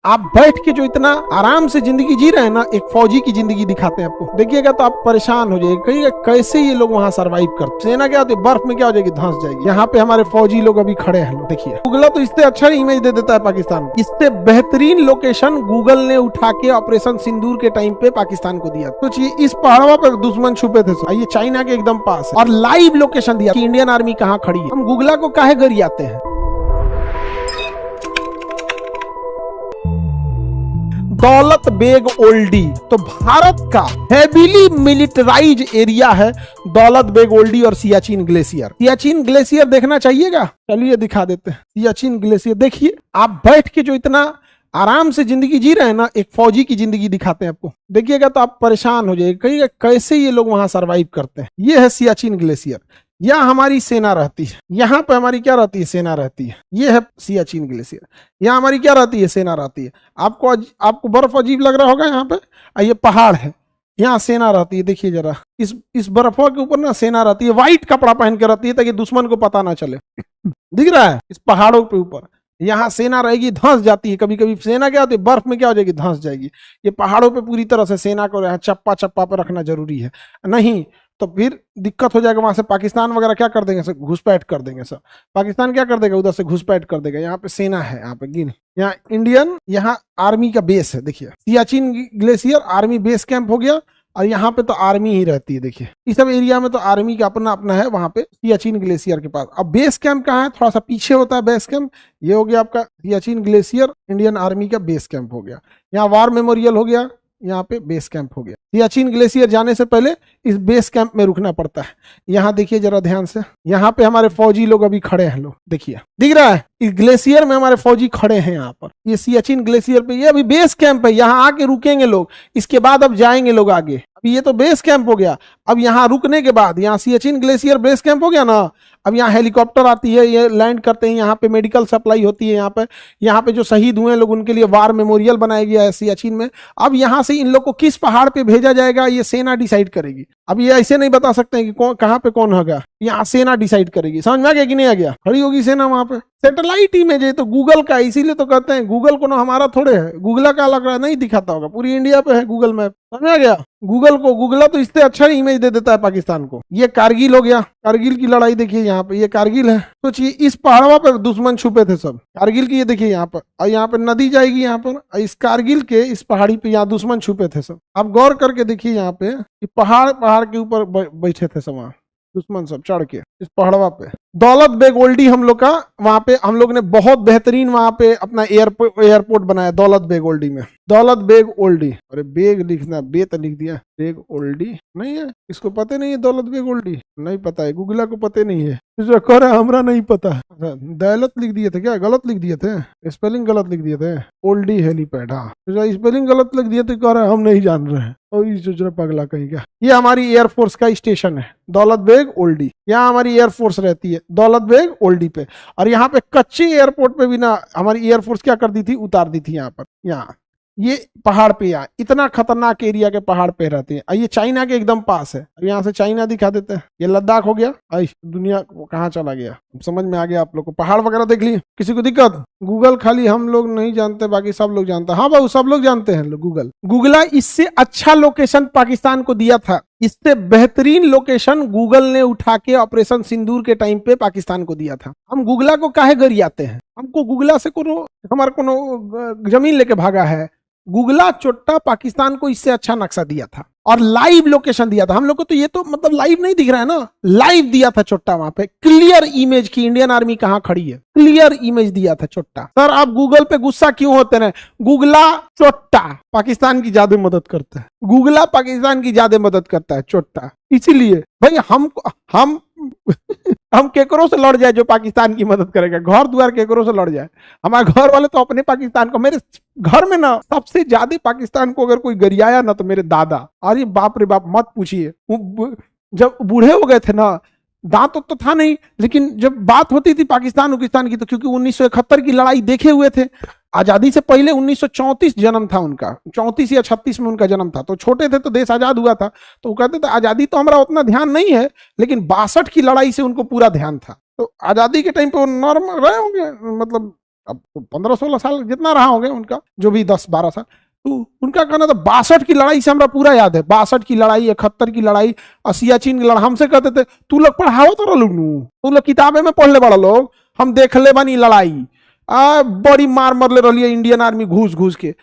आप बैठ के जो इतना आराम से जिंदगी जी रहे हैं ना, एक फौजी की जिंदगी दिखाते हैं आपको। देखिएगा तो आप परेशान हो जाएंगे, कहिएगा कैसे ये लोग वहां सरवाइव करते। सेना क्या होती है, बर्फ में क्या हो जाएगी, धंस जाएगी। यहाँ पे हमारे फौजी लोग अभी खड़े हैं। देखिए गूगल तो इससे अच्छा इमेज दे देता है पाकिस्तान। इससे बेहतरीन लोकेशन गूगल ने उठा के ऑपरेशन सिंदूर के टाइम पे पाकिस्तान को दिया। सोचिए इस पहाड़ों पर दुश्मन छुपे थे, ये चाइना के एकदम पास है, और लाइव लोकेशन दिया कि इंडियन आर्मी कहाँ खड़ी है। हम गूगला को काहे गरियाते हैं। दौलत बेग ओल्डी तो भारत का हेवीली मिलिटराइज एरिया है। दौलत बेग ओल्डी और सियाचिन ग्लेशियर। सियाचिन ग्लेशियर देखना चाहिएगा, चलिए दिखा देते हैं। सियाचिन ग्लेशियर देखिए, आप बैठ के जो इतना आराम से जिंदगी जी रहे हैं ना, एक फौजी की जिंदगी दिखाते हैं आपको। देखिएगा तो आप परेशान हो जाएंगे, कहिएगा कैसे ये लोग वहां सरवाइव करते हैं। ये है सियाचिन ग्लेशियर, यहाँ हमारी सेना रहती है। यहाँ पे हमारी क्या रहती है, सेना रहती है। ये है सियाचिन ग्लेशियर, यहाँ हमारी क्या रहती है, सेना रहती है। आपको बर्फ अजीब लग रहा होगा यहाँ पे, ये पहाड़ है, यहाँ सेना रहती है। देखिए जरा इस बर्फों के ऊपर ना सेना रहती है, व्हाइट कपड़ा पहन के रहती है ताकि दुश्मन को पता ना चले। दिख रहा है, इस पहाड़ों के ऊपर यहाँ सेना रहेगी, धंस जाती है। कभी कभी सेना क्या होती है, बर्फ में क्या हो जाएगी, धंस जाएगी। ये पहाड़ों पे पूरी तरह से सेना को चप्पा चप्पा पे रखना जरूरी है, नहीं तो फिर दिक्कत हो जाएगा। वहां से पाकिस्तान वगैरह क्या कर देंगे, सब घुसपैठ कर देंगे। सब पाकिस्तान क्या कर देगा, उधर से घुसपैठ कर देगा। यहाँ पे सेना है, यहाँ पे गिन, यहाँ इंडियन, यहाँ आर्मी का बेस है। देखिए Siachen glacier army base camp हो गया, और यहाँ पे तो आर्मी ही रहती है। देखिए इस सब एरिया में तो आर्मी का अपना अपना है, वहां पे सियाचिन ग्लेशियर के पास। अब बेस कैंप कहाँ है, थोड़ा सा पीछे होता है बेस कैंप। ये हो गया आपका सियाचिन ग्लेशियर, इंडियन आर्मी का बेस कैंप हो गया। यहाँ वार मेमोरियल हो गया, यहाँ पे बेस कैंप हो गया। सियाचिन ग्लेशियर जाने से पहले इस बेस कैंप में रुकना पड़ता है। यहाँ देखिए जरा ध्यान से, यहाँ पे हमारे फौजी लोग अभी खड़े हैं। लोग देखिए, दिख रहा है, इस ग्लेशियर में हमारे फौजी खड़े हैं। यहाँ पर ये सियाचिन ग्लेशियर पे, ये अभी बेस कैंप है, यहाँ आके रुकेंगे लोग। इसके बाद अब जाएंगे लोग आगे। अभी ये तो बेस कैंप हो गया, अब यहाँ रुकने के बाद, यहाँ सियाचिन ग्लेशियर बेस कैंप हो गया ना, अब यहाँ हेलीकॉप्टर आती है, ये लैंड करते हैं। यहाँ पे मेडिकल सप्लाई होती है। यहाँ पे जो शहीद हुए लोग उनके लिए वार मेमोरियल बनाया गया है सियाचिन में। अब यहाँ से इन लोग को किस पहाड़ पे भेजा जाएगा, ये सेना डिसाइड करेगी। अब ये ऐसे नहीं बता सकते हैं कि कहाँ पे कौन होगा, यहाँ सेना डिसाइड करेगी। समझ में आ गया कि नहीं आ गया, खड़ी होगी सेना वहां पे। सैटेलाइट इमेज है तो गूगल का, इसीलिए तो कहते हैं गूगल को ना हमारा थोड़े है, गूगला का लग रहा है, नहीं दिखाता होगा, पूरी इंडिया पे है गूगल मैप। समझ आ गया, गूगला तो इससे अच्छा इमेज दे देता है पाकिस्तान को। ये कारगिल हो गया, कारगिल की लड़ाई देखिए, यहाँ पे ये कारगिल है। सोचिए इस पहाड़ों पर दुश्मन छुपे थे सब कारगिल की। ये देखिए यहाँ पर, और यहाँ पे नदी जाएगी, यहाँ पर इस कारगिल के इस पहाड़ी पे यहाँ दुश्मन छुपे थे सब। आप गौर करके देखिए यहाँ पे, पहाड़ के ऊपर बैठे थे सब वहाँ दुश्मन, सब चढ़ के इस पहाड़वा पे। दौलत बेग ओल्डी हम लोग का, वहां पे हम लोग ने बहुत बेहतरीन वहां पे अपना एयरपोर्ट बनाया दौलत बेग ओल्डी में। दौलत बेग ओल्डी, अरे बेग लिखना, बे तो लिख दिया, बेग ओल्डी नहीं है। इसको पता नहीं है दौलत बेग ओल्डी, नहीं पता है, गूगला को पता नहीं है। कह रहा हमरा नहीं पता, दौलत लिख दिए थे क्या, गलत लिख दिए थे, स्पेलिंग गलत लिख दिए थे। ओल्डी हेलीपैड, हाँ स्पेलिंग गलत लिख दिए थे, कह रहा है हम नहीं जान रहे हैं। और पगला कहीं का। ये हमारी एयरफोर्स का स्टेशन है दौलत बेग ओल्डी, यहाँ हमारी एयरफोर्स रहती है दौलत बेग ओल्डी पे। और यहाँ पे कच्चे एयरपोर्ट पे भी ना हमारी एयरफोर्स क्या कर दी थी, उतार दी थी यहाँ पर। यहाँ ये पहाड़ पे, यहाँ इतना खतरनाक एरिया के पहाड़ पे रहते हैं। ये चाइना के एकदम पास है। अब यहाँ से चाइना दिखा देते हैं, ये लद्दाख हो गया। दुनिया कहाँ चला गया, समझ में आ गया आप लोग को। पहाड़ वगैरह देख लिए, किसी को दिक्कत। गूगल खाली हम लोग नहीं जानते, बाकी सब लोग जानते हैं। हाँ बाबू, सब लोग जानते हैं गूगल। गूगला इससे अच्छा लोकेशन पाकिस्तान को दिया था, इससे बेहतरीन लोकेशन गूगल ने उठा के ऑपरेशन सिंदूर के टाइम पे पाकिस्तान को दिया था। हम गूगला को काहे गरियाते हैं, हमको गूगला से हमारा कोनो जमीन लेके भागा है। गूगला चोट्टा पाकिस्तान को इससे अच्छा नक्शा दिया था और लाइव लोकेशन दिया था हम लोग को। तो ये तो मतलब लाइव नहीं दिख रहा है ना, लाइव दिया था चोट्टा, वहां पे क्लियर इमेज की इंडियन आर्मी कहां खड़ी है, क्लियर इमेज दिया था चोट्टा। सर आप गूगल पे गुस्सा क्यों होते हैं, गूगला चोट्टा पाकिस्तान की ज्यादा मदद करता है, गूगला पाकिस्तान की ज्यादा मदद करता है चोट्टा। इसीलिए भाई हम केकरों से लड़ जाए जो पाकिस्तान की मदद करेगा, घर द्वार केकरों से लड़ जाए। हमारे घर वाले तो अपने पाकिस्तान को, मेरे घर में ना सबसे ज्यादा पाकिस्तान को अगर कोई गरियाया ना तो मेरे दादा। अरे बाप रे बाप, मत पूछिए। जब बूढ़े हो गए थे ना, दांत तो था नहीं, लेकिन जब बात होती थी पाकिस्तान की तो, क्योंकि 1971 की लड़ाई देखे हुए थे। आजादी से पहले 1934 जन्म था उनका, 34 या 36 में उनका जन्म था। तो छोटे थे तो देश आजाद हुआ था, तो वो कहते थे आजादी तो हमारा उतना ध्यान नहीं है, लेकिन 62 की लड़ाई से उनको पूरा ध्यान था। तो आजादी के टाइम पे वो नॉर्मल रहे होंगे, मतलब अब 15-16 साल जितना रहा होंगे उनका, जो भी 10-12 साल, तो उनका कहना था 62 की लड़ाई से हमरा पूरा याद है, 62 की लड़ाई, 71 की लड़ाई, सियाचिन की लड़ाई। हमसे कहते थे तू लोग पढ़ाओ तो लोग, तू लोग किताबे में पढ़ ले बड़ा लोग, हम देख ले बनी लड़ाई, बड़ी मार मरले रही इंडियन आर्मी घूस घूस के।